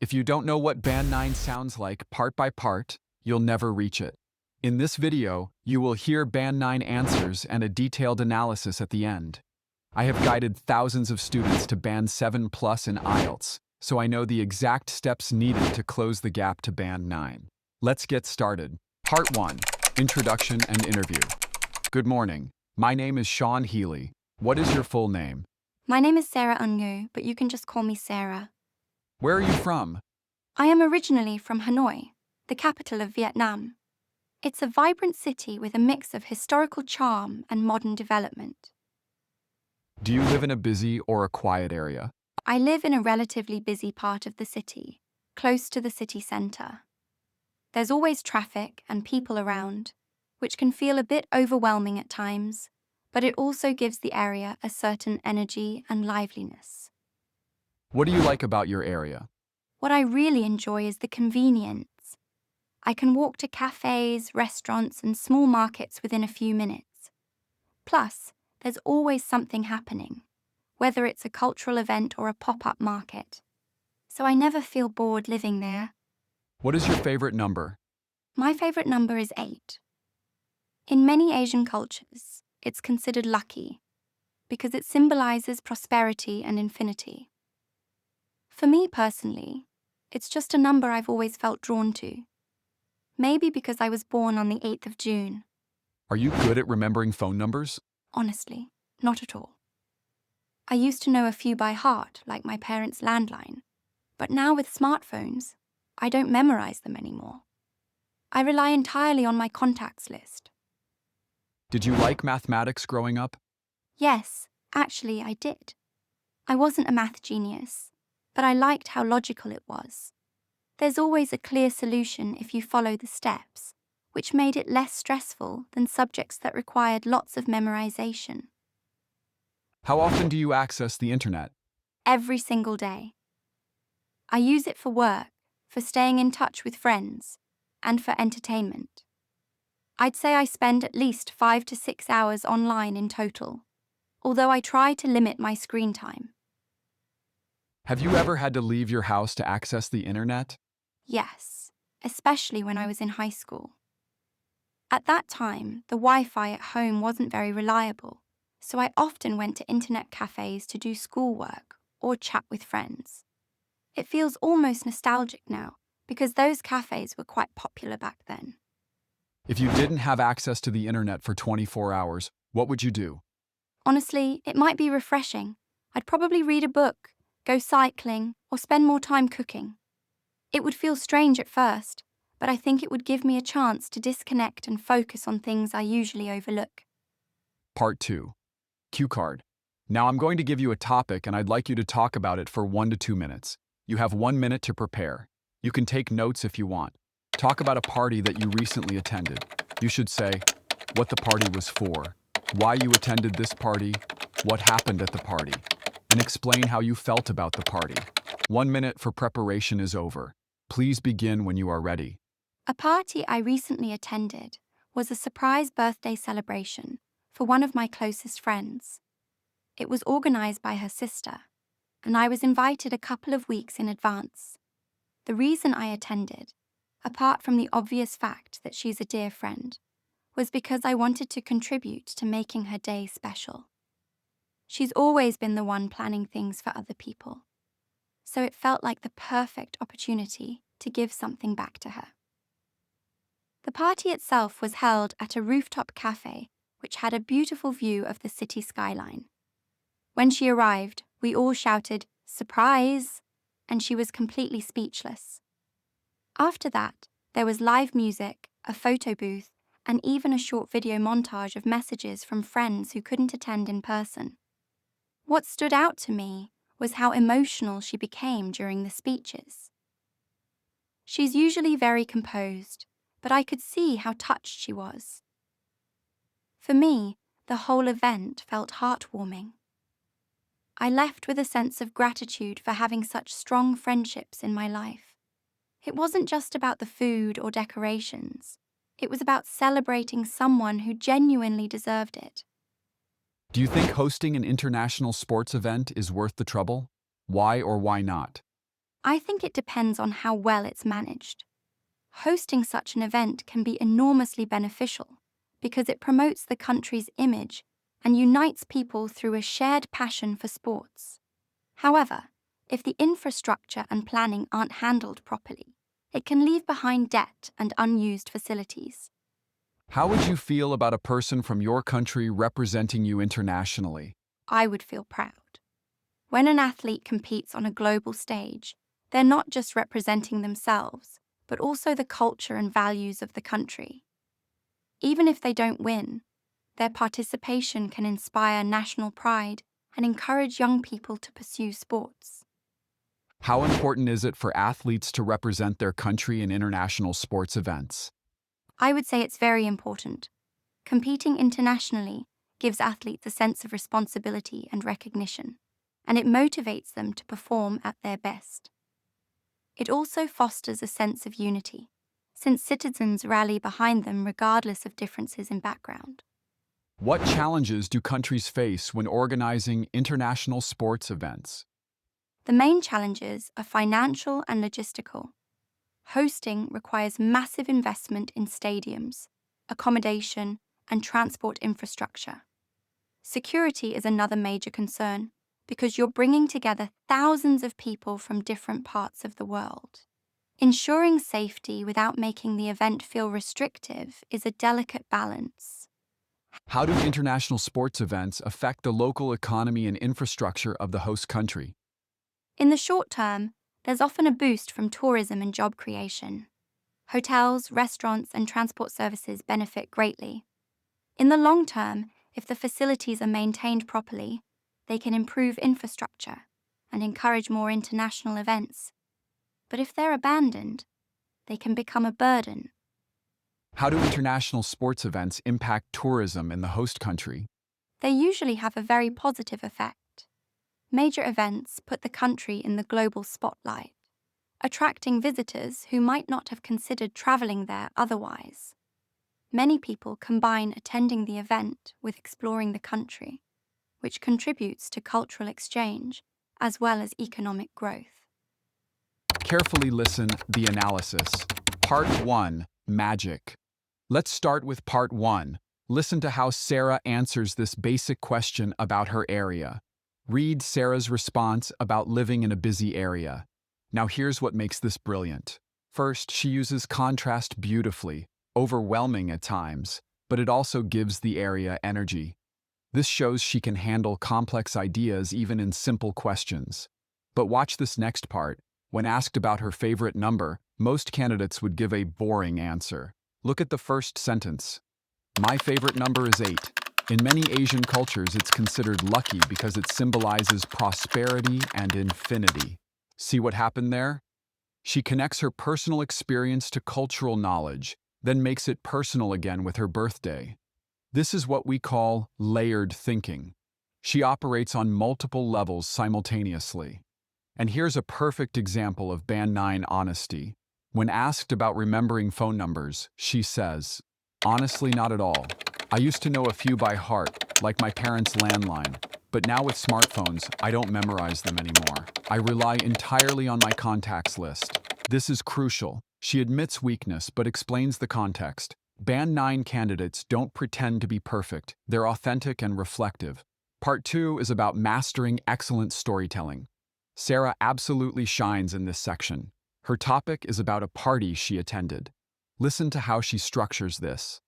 If you don't know what Band 9 sounds like part by part, you'll never reach it. In this video, you will hear Band 9 answers and a detailed analysis at the end. I have guided thousands of students to Band 7 Plus in IELTS, so I know the exact steps needed to close the gap to Band 9. Let's get started. Part 1. Introduction and Interview. Good morning. My name is Sean Healy. What is your full name? My name is Sarah Ungu, but you can just call me Sarah. Where are you from? I am originally from Hanoi, the capital of Vietnam. It's a vibrant city with a mix of historical charm and modern development. Do you live in a busy or a quiet area? I live in a relatively busy part of the city, close to the city centre. There's always traffic and people around, which can feel a bit overwhelming at times, but it also gives the area a certain energy and liveliness. What do you like about your area? What I really enjoy is the convenience. I can walk to cafes, restaurants, and small markets within a few minutes. Plus, there's always something happening, whether it's a cultural event or a pop-up market. So I never feel bored living there. What is your favorite number? My favorite number is 8. In many Asian cultures, it's considered lucky because it symbolizes prosperity and infinity. For me personally, it's just a number I've always felt drawn to. Maybe because I was born on the 8th of June. Are you good at remembering phone numbers? Honestly, not at all. I used to know a few by heart, like my parents' landline, but now with smartphones, I don't memorize them anymore. I rely entirely on my contacts list. Did you like mathematics growing up? Yes, actually I did. I wasn't a math genius, but I liked how logical it was. There's always a clear solution if you follow the steps, which made it less stressful than subjects that required lots of memorization. How often do you access the internet? Every single day. I use it for work, for staying in touch with friends, and for entertainment. I'd say I spend at least 5 to 6 hours online in total, although I try to limit my screen time. Have you ever had to leave your house to access the internet? Yes, especially when I was in high school. At that time, the Wi-Fi at home wasn't very reliable, so I often went to internet cafes to do schoolwork or chat with friends. It feels almost nostalgic now, because those cafes were quite popular back then. If you didn't have access to the internet for 24 hours, what would you do? Honestly, it might be refreshing. I'd probably read a book, go cycling, or spend more time cooking. It would feel strange at first, but I think it would give me a chance to disconnect and focus on things I usually overlook. Part 2. Cue card. Now I'm going to give you a topic and I'd like you to talk about it for 1 to 2 minutes. You have 1 minute to prepare. You can take notes if you want. Talk about a party that you recently attended. You should say what the party was for, why you attended this party, what happened at the party, and explain how you felt about the party. 1 minute for preparation is over. Please begin when you are ready. A party I recently attended was a surprise birthday celebration for one of my closest friends. It was organized by her sister, and I was invited a couple of weeks in advance. The reason I attended, apart from the obvious fact that she's a dear friend, was because I wanted to contribute to making her day special. She's always been the one planning things for other people, so it felt like the perfect opportunity to give something back to her. The party itself was held at a rooftop cafe which had a beautiful view of the city skyline. When she arrived, we all shouted, "Surprise!" and she was completely speechless. After that, there was live music, a photo booth, and even a short video montage of messages from friends who couldn't attend in person. What stood out to me was how emotional she became during the speeches. She's usually very composed, but I could see how touched she was. For me, the whole event felt heartwarming. I left with a sense of gratitude for having such strong friendships in my life. It wasn't just about the food or decorations. It was about celebrating someone who genuinely deserved it. Do you think hosting an international sports event is worth the trouble? Why or why not? I think it depends on how well it's managed. Hosting such an event can be enormously beneficial because it promotes the country's image and unites people through a shared passion for sports. However, if the infrastructure and planning aren't handled properly, it can leave behind debt and unused facilities. How would you feel about a person from your country representing you internationally? I would feel proud. When an athlete competes on a global stage, they're not just representing themselves, but also the culture and values of the country. Even if they don't win, their participation can inspire national pride and encourage young people to pursue sports. How important is it for athletes to represent their country in international sports events? I would say it's very important. Competing internationally gives athletes a sense of responsibility and recognition, and it motivates them to perform at their best. It also fosters a sense of unity, since citizens rally behind them regardless of differences in background. What challenges do countries face when organizing international sports events? The main challenges are financial and logistical. Hosting requires massive investment in stadiums, accommodation, and transport infrastructure. Security is another major concern because you're bringing together thousands of people from different parts of the world. Ensuring safety without making the event feel restrictive is a delicate balance. How do international sports events affect the local economy and infrastructure of the host country? In the short term, there's often a boost from tourism and job creation. Hotels, restaurants, and transport services benefit greatly. In the long term, if the facilities are maintained properly, they can improve infrastructure and encourage more international events. But if they're abandoned, they can become a burden. How do international sports events impact tourism in the host country? They usually have a very positive effect. Major events put the country in the global spotlight, attracting visitors who might not have considered traveling there otherwise. Many people combine attending the event with exploring the country, which contributes to cultural exchange as well as economic growth. Carefully listen the analysis. Part 1, Magic. Let's start with Part 1. Listen to how Sarah answers this basic question about her area. Read Sarah's response about living in a busy area. Now here's what makes this brilliant. First, she uses contrast beautifully, overwhelming at times, but it also gives the area energy. This shows she can handle complex ideas even in simple questions. But watch this next part. When asked about her favorite number, most candidates would give a boring answer. Look at the first sentence. My favorite number is 8. In many Asian cultures, it's considered lucky because it symbolizes prosperity and infinity. See what happened there? She connects her personal experience to cultural knowledge, then makes it personal again with her birthday. This is what we call layered thinking. She operates on multiple levels simultaneously. And here's a perfect example of Band 9 honesty. When asked about remembering phone numbers, she says, "Honestly, not at all. I used to know a few by heart, like my parents' landline, but now with smartphones, I don't memorize them anymore. I rely entirely on my contacts list." This is crucial. She admits weakness but explains the context. Band 9 candidates don't pretend to be perfect. They're authentic and reflective. Part 2 is about mastering excellent storytelling. Sarah absolutely shines in this section. Her topic is about a party she attended. Listen to how she structures this.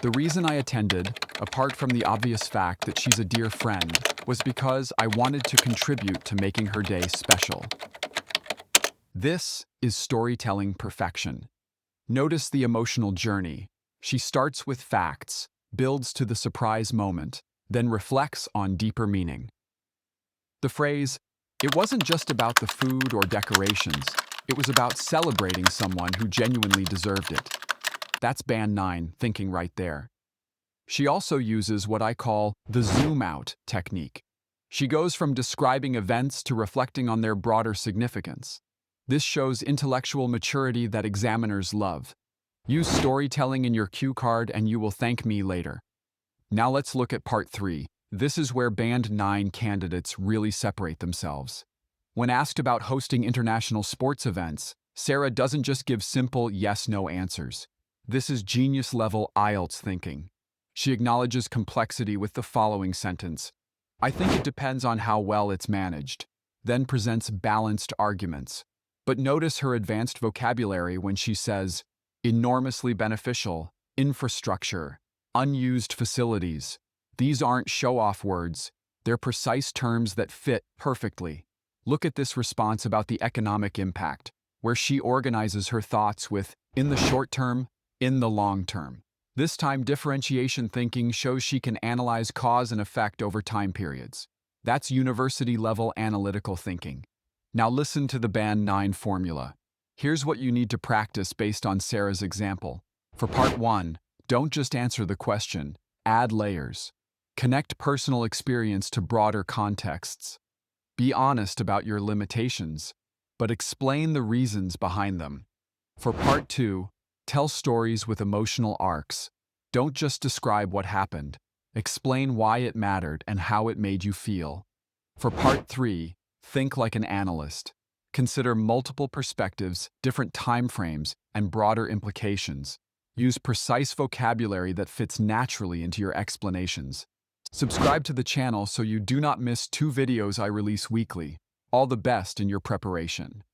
The reason I attended, apart from the obvious fact that she's a dear friend, was because I wanted to contribute to making her day special. This is storytelling perfection. Notice the emotional journey. She starts with facts, builds to the surprise moment, then reflects on deeper meaning. The phrase, "It wasn't just about the food or decorations, it was about celebrating someone who genuinely deserved it." That's Band 9 thinking right there. She also uses what I call the zoom out technique. She goes from describing events to reflecting on their broader significance. This shows intellectual maturity that examiners love. Use storytelling in your cue card and you will thank me later. Now let's look at Part 3. This is where Band 9 candidates really separate themselves. When asked about hosting international sports events, Sarah doesn't just give simple yes-no answers. This is genius-level IELTS thinking. She acknowledges complexity with the following sentence: "I think it depends on how well it's managed," then presents balanced arguments. But notice her advanced vocabulary when she says, enormously beneficial, infrastructure, unused facilities. These aren't show-off words. They're precise terms that fit perfectly. Look at this response about the economic impact, where she organizes her thoughts with in the short term, in the long term. This time, differentiation thinking shows she can analyze cause and effect over time periods. That's university-level analytical thinking. Now listen to the Band 9 formula. Here's what you need to practice based on Sarah's example. For part 1, don't just answer the question, add layers. Connect personal experience to broader contexts. Be honest about your limitations, but explain the reasons behind them. For part 2, tell stories with emotional arcs. Don't just describe what happened. Explain why it mattered and how it made you feel. For part 3, think like an analyst. Consider multiple perspectives, different time frames, and broader implications. Use precise vocabulary that fits naturally into your explanations. Subscribe to the channel so you do not miss 2 videos I release weekly. All the best in your preparation.